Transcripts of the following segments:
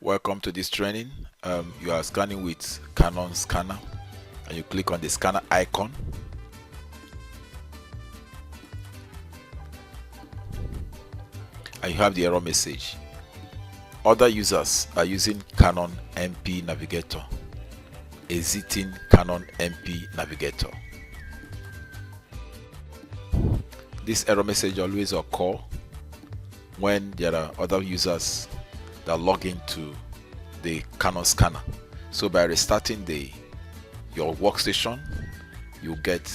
Welcome to this training. You are scanning with Canon scanner and you click on the scanner icon. And you have the error message. Other users are using Canon MP Navigator, exiting Canon MP Navigator. This error message always occurs when there are other users that log into the Canon scanner. So by restarting your workstation, you get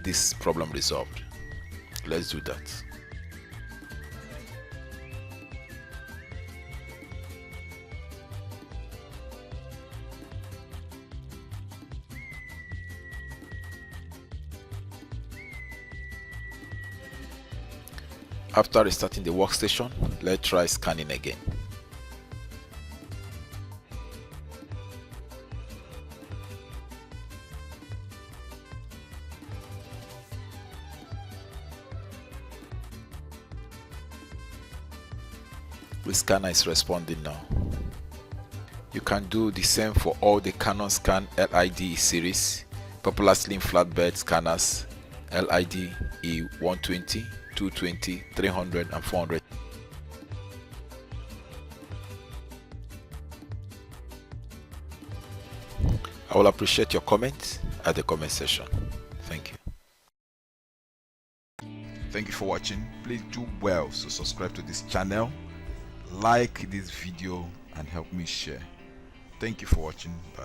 this problem resolved. Let's do that. After restarting the workstation, let's try scanning again. The scanner is responding now. You can do the same for all the Canon Scan LIDE series, popular slim flatbed scanners, LIDE E120, 220, 300 and 400. I will appreciate your comments at the comment section. Thank you. Thank you for watching. Please do well to subscribe to this channel, like this video and help me share. Thank you for watching. Bye.